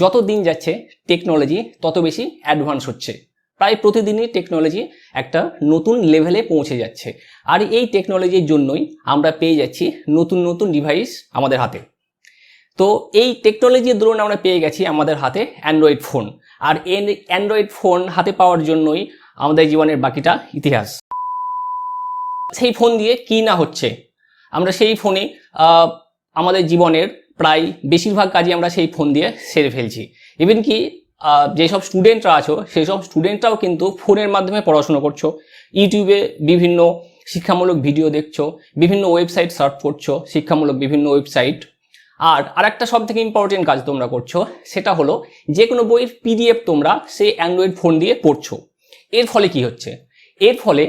যত দিন যাচ্ছে টেকনোলজি তত বেশি অ্যাডভান্স হচ্ছে। প্রায় প্রতিদিনই টেকনোলজি একটা নতুন লেভেলে পৌঁছে যাচ্ছে, আর এই টেকনোলজির জন্যই আমরা পেয়ে যাচ্ছি নতুন নতুন ডিভাইস আমাদের হাতে। তো এই টেকনোলজির দরুন আমরা পেয়ে গেছি আমাদের হাতে অ্যান্ড্রয়েড ফোন, আর এই অ্যান্ড্রয়েড ফোন হাতে পাওয়ার জন্যই আমাদের জীবনের বাকিটা ইতিহাস। সেই ফোন দিয়ে কি না হচ্ছে, আমরা সেই ফোনে আমাদের জীবনের প্রায় বেশিরভাগ কাজই আমরা সেই ফোন দিয়ে সেরে ফেলছি। ইভেন কি যেসব স্টুডেন্টরা আছো সেই সব স্টুডেন্টরাও কিন্তু ফোনের মাধ্যমে পড়াশুনো করছো, ইউটিউবে বিভিন্ন শিক্ষামূলক ভিডিও দেখছো, বিভিন্ন ওয়েবসাইট সার্চ করছো, শিক্ষামূলক বিভিন্ন ওয়েবসাইট। আর আরেকটা সব থেকে ইম্পর্টেন্ট কাজ তোমরা করছো, সেটা হলো যে কোনো বইয়ের পিডিএফ তোমরা সেই অ্যান্ড্রয়েড ফোন দিয়ে পড়ছো। এর ফলে কি হচ্ছে? এর ফলে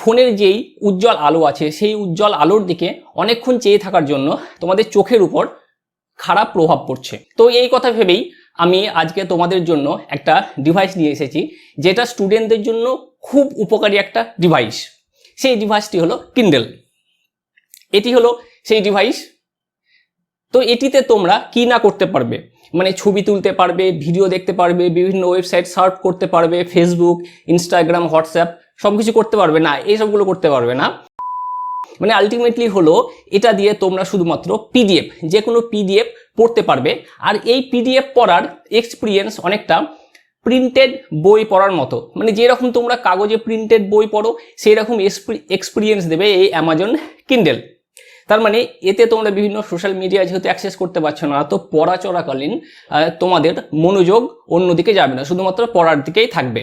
ফোনের যেই উজ্জ্বল আলো আছে সেই উজ্জ্বল আলোর দিকে অনেকক্ষণ চেয়ে থাকার জন্য তোমাদের চোখের উপর খারাপ প্রভাব পড়ছে। তো এই কথা ভেবেই আমি আজকে তোমাদের জন্য একটা ডিভাইস নিয়ে এসেছি, যেটা স্টুডেন্টদের জন্য খুব উপকারী একটা ডিভাইস। সেই ডিভাইসটি হলো কিন্ডেল। এটি হলো সেই ডিভাইস। তো এটিতে তোমরা কি না করতে পারবে, মানে ছবি তুলতে পারবে, ভিডিও দেখতে পারবে, বিভিন্ন ওয়েবসাইট সার্চ করতে পারবে, ফেসবুক, ইনস্টাগ্রাম, হোয়াটসঅ্যাপ সবকিছু করতে পারবে না, এইসবগুলো করতে পারবে না। মানে আলটিমেটলি হলো এটা দিয়ে তোমরা শুধুমাত্র পিডিএফ, যে কোনো পিডিএফ পড়তে পারবে। আর এই পিডিএফ পড়ার এক্সপিরিয়েন্স অনেকটা প্রিন্টেড বই পড়ার মতো, মানে যেরকম তোমরা কাগজে প্রিন্টেড বই পড়ো সেই রকম এক্সপিরিয়েন্স দেবে এই অ্যামাজন কিন্ডেল। তার মানে এতে তোমরা বিভিন্ন সোশ্যাল মিডিয়া যেহেতু অ্যাক্সেস করতে পারছো না, তো পড়া চলাকালীন তোমাদের মনোযোগ অন্যদিকে যাবে না, শুধুমাত্র পড়ার দিকেই থাকবে।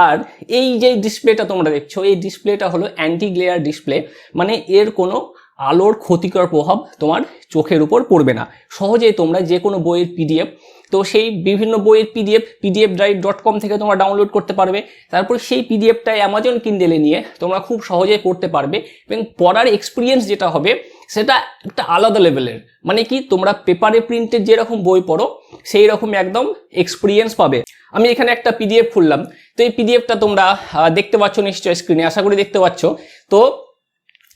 আর এই যে ডিসপ্লেটা তোমরা দেখছো, এই ডিসপ্লেটা হলো অ্যান্টি গ্লেয়ার ডিসপ্লে, মানে এর কোনো আলোর ক্ষতিকর প্রভাব তোমার চোখের উপর পড়বে না। সহজেই তোমরা যে কোনো বইয়ের পিডিএফ, তো সেই বিভিন্ন বইয়ের pdfdrive.com থেকে তোমরা ডাউনলোড করতে পারবে। তারপর সেই পিডিএফটা অ্যামাজন কিন্ডেলে নিয়ে তোমরা খুব সহজেই পড়তে পারবে, এবং পড়ার এক্সপিরিয়েন্স যেটা হবে সেটা একটা আলাদা লেভেলের। মানে কি, তোমরা পেপারে প্রিন্টেড যেরকম বই পড়ো সেই রকম একদম এক্সপিরিয়েন্স পাবে। আমি এখানে একটা পিডিএফ খুললাম, তো এই পিডিএফটা তোমরা দেখতে পাচ্ছ নিশ্চয়ই স্ক্রিনে, আশা করি দেখতে পাচ্ছ। তো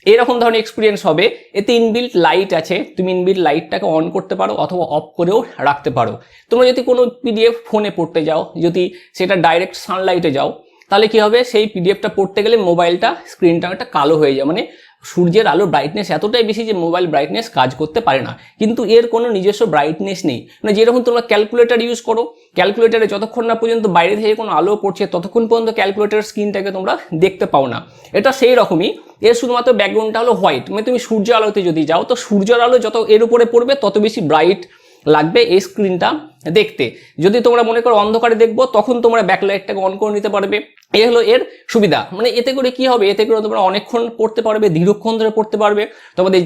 এরকম ধরনের এক্সপিরিয়েন্স হবে। এতে ইনবিল্ট লাইট আছে, তুমি ইনবিল্ট লাইটটাকে অন করতে পারো অথবা অফ করেও রাখতে পারো। তোমরা যদি কোনো পিডিএফ ফোনে পড়তে যাও, যদি সেটা ডাইরেক্ট সানলাইটে যাও, তাহলে কি হবে, সেই পিডিএফটা পড়তে গেলে মোবাইলটা স্ক্রিনটা একটা কালো হয়ে যায়, মানে সূর্যের আলোর ব্রাইটনেস এতটাই বেশি যে মোবাইল ব্রাইটনেস কাজ করতে পারে না। কিন্তু এর কোনো নিজস্ব ব্রাইটনেস নেই, মানে যেরকম তোমরা ক্যালকুলেটর ইউজ করো, ক্যালকুলেটারে যতক্ষণ না পর্যন্ত বাইরে থেকে কোনো আলো পড়ছে ততক্ষণ পর্যন্ত ক্যালকুলেটর স্ক্রিনটাকে তোমরা দেখতে পাও না। এটা সেই রকমই, এর শুধুমাত্র ব্যাকগ্রাউন্ডটা হলো হোয়াইট। মানে তুমি সূর্য আলোতে যদি যাও, তো সূর্যের আলো যত এর উপরে পড়বে তত বেশি ব্রাইট লাগবে এই স্ক্রিনটা দেখতে। যদি তোমরা মনে করো অন্ধকারে দেখবো, তখন তোমরা ব্যাকলাইটটাকে অন করে নিতে পারবে। এই হলো এর সুবিধা। মানে এতে করে কি হবে, এতে করে তোমরা অনেকক্ষণ পড়তে পারবে, দীর্ঘক্ষণ ধরে পড়তে পারবে, তোমাদের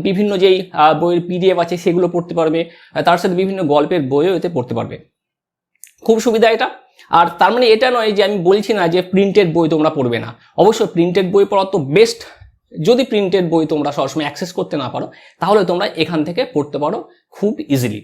বিভিন্ন যেই বইয়ের পিডিএফ আছে সেগুলো পড়তে পারবে, তার সাথে বিভিন্ন গল্পের বইও এতে পড়তে পারবে। খুব সুবিধা এটা। আর তার মানে এটা নয় যে আমি বলছি না যে প্রিন্টেড বই তোমরা পড়বে না, অবশ্যই প্রিন্টেড বই পড়া তো বেস্ট। যদি প্রিন্টেড বই তোমরা সবসময় অ্যাক্সেস করতে না পারো, তাহলে তোমরা এখান থেকে পড়তে পারো খুব ইজিলি।